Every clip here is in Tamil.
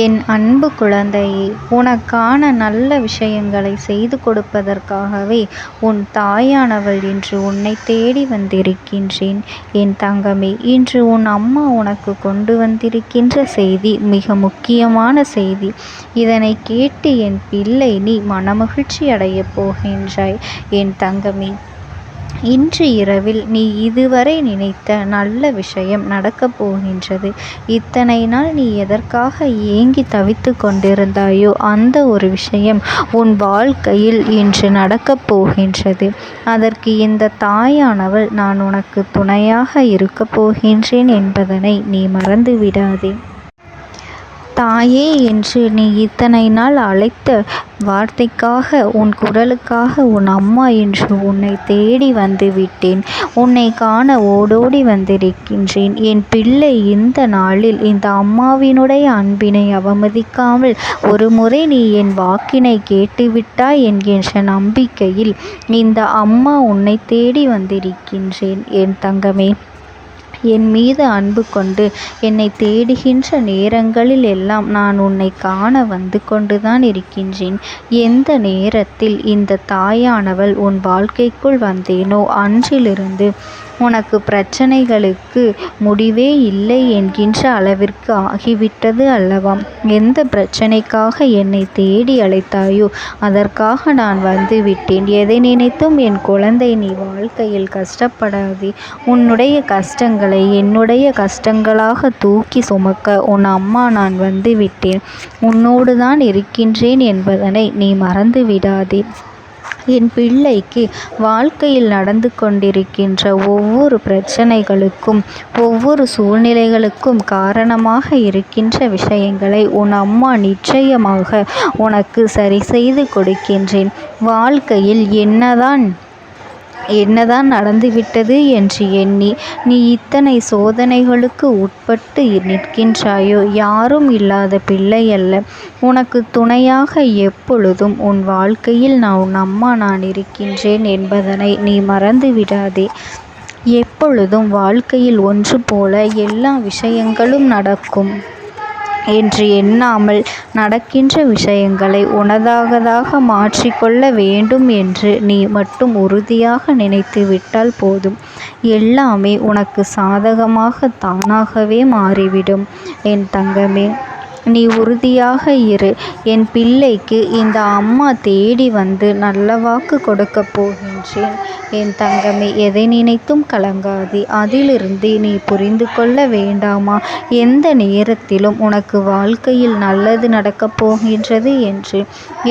என் அன்பு குழந்தையே, உனக்கான நல்ல விஷயங்களை செய்து கொடுப்பதற்காகவே உன் தாயானவள் இன்று உன்னை தேடி வந்திருக்கின்றேன். என் தங்கமே, இன்று உன் அம்மா உனக்கு கொண்டு வந்திருக்கின்ற செய்தி மிக முக்கியமான செய்தி. இதனை கேட்டு என் பிள்ளை நீ மனமகிழ்ச்சி அடையப் போகின்றாய். என் தங்கமே, இன்று இரவில் நீ இதுவரை நினைத்த நல்ல விஷயம் நடக்கப் போகின்றது. இத்தனை நாள் நீ எதற்காக ஏங்கி தவித்து கொண்டிருந்தாயோ அந்த ஒரு விஷயம் உன் வாழ்க்கையில் இன்று நடக்கப் போகின்றது. அதற்கு இந்த தாயானவள் நான் உனக்கு துணையாக இருக்கப் போகின்றேன் என்பதனை நீ மறந்து விடாதே. தாயே என்று நீ இத்தனை நாள் அழைத்த வார்த்தைக்காக, உன் குரலுக்காக உன் அம்மா இன்று உன்னை தேடி வந்து விட்டேன். உன்னை காண ஓடோடி வந்திருக்கின்றேன். என் பிள்ளை, இந்த நாளில் இந்த அம்மாவினுடைய அன்பினை அவமதிக்காமல் ஒரு முறை நீ என் வாக்கினை கேட்டுவிட்டாய் என்கின்ற நம்பிக்கையில் இந்த அம்மா உன்னை தேடி வந்திருக்கின்றேன். என் தங்கமே, என் மீது அன்பு கொண்டு என்னை தேடுகின்ற நேரங்களில் எல்லாம் நான் உன்னை காண வந்து கொண்டுதான் இருக்கின்றேன். எந்த நேரத்தில் இந்த தாயானவள் உன் வாழ்க்கைக்குள் வந்தேனோ அன்றிலிருந்து உனக்கு பிரச்சனைகளுக்கு முடிவே இல்லை என்கின்ற அளவிற்கு ஆகிவிட்டது அல்லவா? எந்த பிரச்சனைக்காக என்னை தேடி அழைத்தாயோ அதற்காக நான் வந்து விட்டேன். எதை நினைத்தும் என் குழந்தை நீ வாழ்க்கையில் கஷ்டப்படாதே. உன்னுடைய கஷ்டங்களை என்னுடைய கஷ்டங்களாக தூக்கி சுமக்க உன் அம்மா நான் வந்து விட்டேன். உன்னோடு தான் இருக்கின்றேன் என்பதனை நீ மறந்து விடாதே. என் பிள்ளைக்கு வாழ்க்கையில் நடந்து கொண்டிருக்கின்ற ஒவ்வொரு பிரச்சனைகளுக்கும், ஒவ்வொரு சூழ்நிலைகளுக்கும் காரணமாக இருக்கின்ற விஷயங்களை உன் அம்மா நிச்சயமாக உனக்கு சரி செய்து கொடுக்கின்றேன். வாழ்க்கையில் என்னதான் நடந்துவிட்டது என்று எண்ணி நீ இத்தனை சோதனைகளுக்கு உட்பட்டு நிற்கின்றாயோ? யாரும் இல்லாத பிள்ளை அல்ல. உனக்கு துணையாக எப்பொழுதும் உன் வாழ்க்கையில் உன் அம்மா நான் இருக்கின்றேன் என்பதனை நீ மறந்து விடாதே. எப்பொழுதும் வாழ்க்கையில் ஒன்று போல எல்லா விஷயங்களும் நடக்கும் என்று எண்ணாமல் நடக்கின்ற விஷயங்களை உனதாகதாக மாற்றிக்கொள்ள வேண்டும் என்று நீ மட்டும் உறுதியாக நினைத்து விட்டால் போதும். எல்லாமே உனக்கு சாதகமாக தானாகவே மாறிவிடும். என் தங்கமே, நீ உறுதியாக இரு. என் பிள்ளைக்கு இந்த அம்மா தேடி வந்து நல்ல வாக்கு கொடுக்க போகின்றேன். என் தங்கமே, எதை நினைத்தும் கலங்காதே. அதிலிருந்து நீ புரிந்து கொள்ள வேண்டாமா? எந்த நேரத்திலும் உனக்கு வாழ்க்கையில் நல்லது நடக்கப் போகின்றது என்று.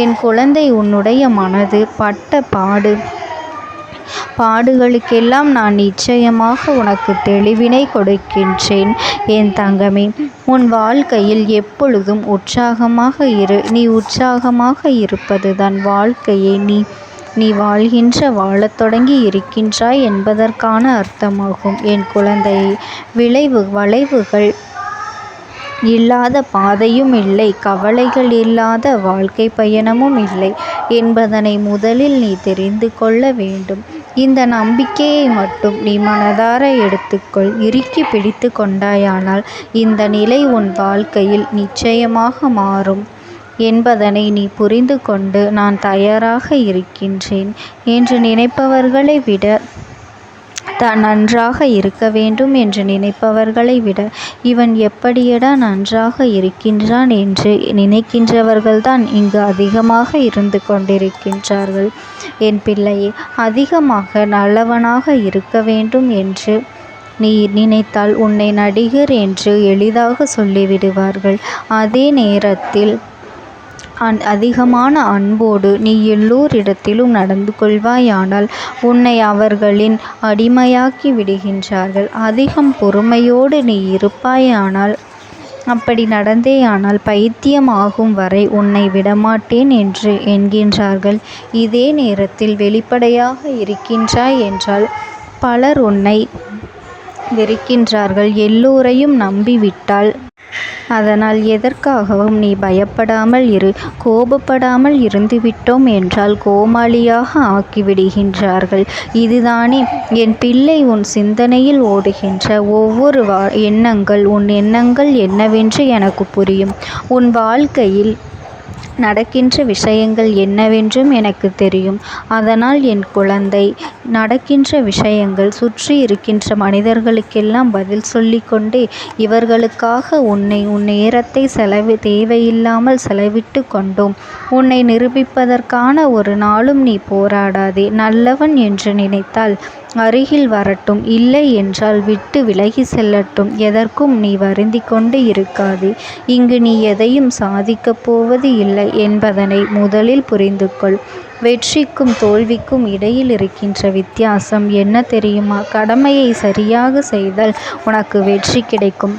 என் குழந்தை, உன்னுடைய மனது பட்ட பாடுகளுக்கெல்லாம் நான் நிச்சயமாக உனக்கு தெளிவினை கொடுக்கின்றேன். என் தங்கமே, உன் வாழ்க்கையில் எப்பொழுதும் உற்சாகமாக இரு. நீ உற்சாகமாக இருப்பதுதான் வாழ்க்கையை நீ வாழத் தொடங்கி இருக்கின்றாய் என்பதற்கான அர்த்தமாகும். என் குழந்தையை, வளைவுகள் இல்லாத பாதையும் இல்லை, கவலைகள் இல்லாத வாழ்க்கை பயணமும் இல்லை என்பதனை முதலில் நீ தெரிந்து கொள்ள வேண்டும். இந்த நம்பிக்கையை மட்டும் நீ மனதார எடுத்துக்கொள். இறுக்கி பிடித்து கொண்டாயானால் இந்த நிலை உன் வாழ்க்கையில் நிச்சயமாக மாறும் என்பதனை நீ புரிந்து கொண்டு நான் தயாராக இருக்கின்றேன் என்று நினைப்பவர்களை விட, தான் நன்றாக இருக்க வேண்டும் என்று நினைப்பவர்களை விட, இவன் எப்படியடா நன்றாக இருக்கின்றான் என்று நினைக்கின்றவர்கள்தான் இங்கு அதிகமாக இருந்து கொண்டிருக்கின்றார்கள். என் பிள்ளையே, அதிகமாக நல்லவனாக இருக்க வேண்டும் என்று நீ நினைத்தால் உன்னை நடிகர் என்று எளிதாக சொல்லிவிடுவார்கள். அதே நேரத்தில் அதிகமான அன்போடு நீ எல்லோரிடத்திலும் நடந்து கொள்வாயானால் உன்னை அவர்களின் அடிமையாக்கி விடுகின்றார்கள். அதிகம் பொறுமையோடு நீ இருப்பாயானால், அப்படி நடந்தேயானால் பைத்தியம் ஆகும் வரை உன்னை விடமாட்டேன் என்று என்கின்றார்கள். இதே நேரத்தில் வெளிப்படையாக இருக்கின்றாய் என்றால் பலர் உன்னை வெறுக்கின்றார்கள். எல்லோரையும் நம்பிவிட்டால் அதனால் எதற்காகவும் நீ பயப்படாமல் இரு. கோபப்படாமல் இருந்துவிட்டோம் என்றால் கோமாளியாக ஆக்கிவிடுகின்றார்கள். இதுதானே என் பிள்ளை உன் சிந்தனையில் ஓடுகின்ற ஒவ்வொரு எண்ணங்கள். உன் எண்ணங்கள் என்னவென்று எனக்கு புரியும். உன் வாழ்க்கையில் நடக்கின்ற விஷயங்கள் என்னவென்றும் எனக்கு தெரியும். அதனால் என் குழந்தை, நடக்கின்ற விஷயங்கள் சுற்றி இருக்கின்ற மனிதர்களுக்கெல்லாம் பதில் சொல்லிக்கொண்டே இவர்களுக்காக உன் நேரத்தை தேவையில்லாமல் செலவிட்டு கொண்டோம். உன்னை நிரூபிப்பதற்கான ஒரு நாளும் நீ போராடாதே. நல்லவன் என்று நினைத்தால் அருகில் வரட்டும், இல்லை என்றால் விட்டு விலகி செல்லட்டும். எதற்கும் நீ வருந்தி கொண்டு இருக்காதே. இங்கு நீ எதையும் சாதிக்கப் போவது இல்லை என்பதனை முதலில் புரிந்து கொள். வெற்றிக்கும் தோல்விக்கும் இடையில் இருக்கின்ற வித்தியாசம் என்ன தெரியுமா? கடமையை சரியாக செய்தால் உனக்கு வெற்றி கிடைக்கும்.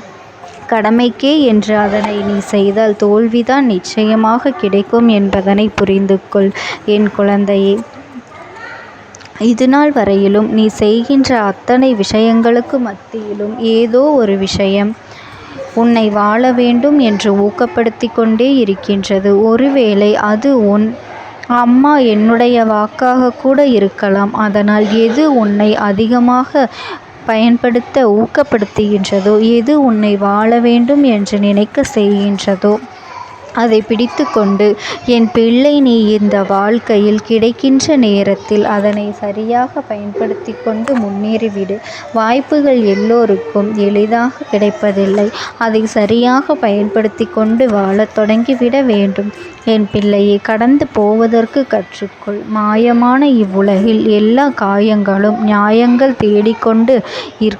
கடமைக்கே என்று அதனை நீ செய்தால் தோல்விதான் நிச்சயமாக கிடைக்கும் என்பதனை புரிந்து கொள் என் குழந்தையே. இதுநாள் வரையிலும் நீ செய்கின்ற அத்தனை விஷயங்களுக்கு மத்தியிலும் ஏதோ ஒரு விஷயம் உன்னை வாழ வேண்டும் என்று ஊக்கப்படுத்தி கொண்டே இருக்கின்றது. ஒருவேளை அது உன் அம்மா என்னுடைய வாக்காக கூட இருக்கலாம். அதனால் எது உன்னை அதிகமாக பயன்படுத்த ஊக்கப்படுத்துகின்றதோ, எது உன்னை வாழ வேண்டும் என்று நினைக்க செய்கின்றதோ அதை பிடித்து கொண்டு என் பிள்ளை, நீ இந்த வாழ்க்கையில் கிடைக்கின்ற நேரத்தில் அதனை சரியாக பயன்படுத்தி கொண்டு முன்னேறிவிடு. வாய்ப்புகள் எல்லோருக்கும் எளிதாக கிடைப்பதில்லை. அதை சரியாக பயன்படுத்தி கொண்டு வாழத் தொடங்கிவிட வேண்டும். என் பிள்ளையை கடந்து போவதற்கு கற்றுக்கொள். மாயமான இவ்வுலகில் எல்லா காயங்களும் நியாயங்கள் தேடிக்கொண்டு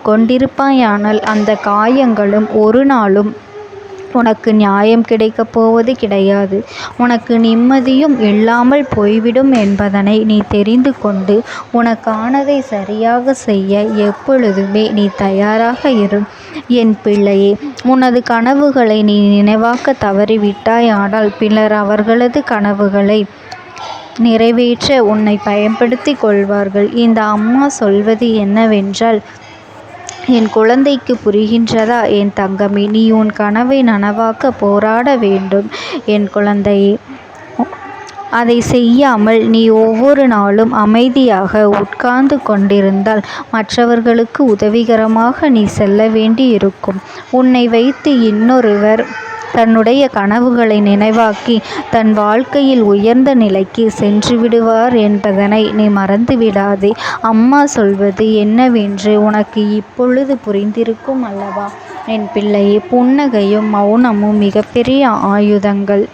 கொண்டிருப்பாயானால் அந்த காயங்களும் ஒரு நாளும் உனக்கு நியாயம் கிடைக்கப் போவது கிடையாது. உனக்கு நிம்மதியும் இல்லாமல் போய்விடும் என்பதனை நீ தெரிந்து கொண்டு உனக்கானதை சரியாக செய்ய எப்பொழுதுமே நீ தயாராக இரு என் பிள்ளையே. உனது கனவுகளை நீ நினைவாக்க தவறிவிட்டாயானால் பின்னர் அவர்களது கனவுகளை நிறைவேற்ற உன்னை பயன்படுத்தி கொள்வார்கள். இந்த அம்மா சொல்வது என்னவென்றால், என் குழந்தைக்கு புரிகின்றதா என் தங்கமே? நீ உன் கனவை நனவாக்க போராட வேண்டும் என் குழந்தையே. அதை செய்யாமல் நீ ஒவ்வொரு நாளும் அமைதியாக உட்கார்ந்து கொண்டிருந்தால் மற்றவர்களுக்கு உதவிகரமாக நீ செல்ல வேண்டி இருக்கும். உன்னை வைத்து இன்னொருவர் தன்னுடைய கனவுகளை நினைவாக்கி தன் வாழ்க்கையில் உயர்ந்த நிலைக்கு சென்று விடுவார் என்பதனை நீ மறந்துவிடாதே. அம்மா சொல்வது என்னவென்று உனக்கு இப்பொழுது புரிந்திருக்கும் அல்லவா என் பிள்ளையே? புன்னகையும் மௌனமும் மிகப்பெரிய ஆயுதங்கள்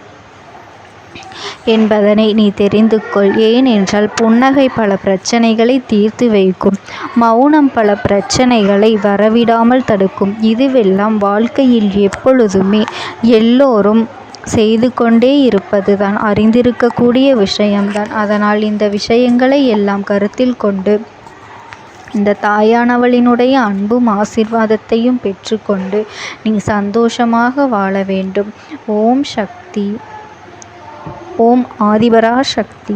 என்பதனை நீ தெரிந்து கொள். ஏனென்றால் புன்னகை பல பிரச்சனைகளை தீர்த்து வைக்கும், மௌனம் பல பிரச்சனைகளை வரவிடாமல் தடுக்கும். இதுவெல்லாம் வாழ்க்கையில் எப்பொழுதுமே எல்லோரும் செய்து கொண்டே இருப்பதுதான், அறிந்திருக்கக்கூடிய விஷயம்தான். அதனால் இந்த விஷயங்களை எல்லாம் கருத்தில் கொண்டு இந்த தாயானவளினுடைய அன்பும் ஆசீர்வாதத்தையும் பெற்றுக்கொண்டு நீ சந்தோஷமாக வாழ வேண்டும். ஓம் சக்தி. ஓம் ஆதிபரா சக்தி.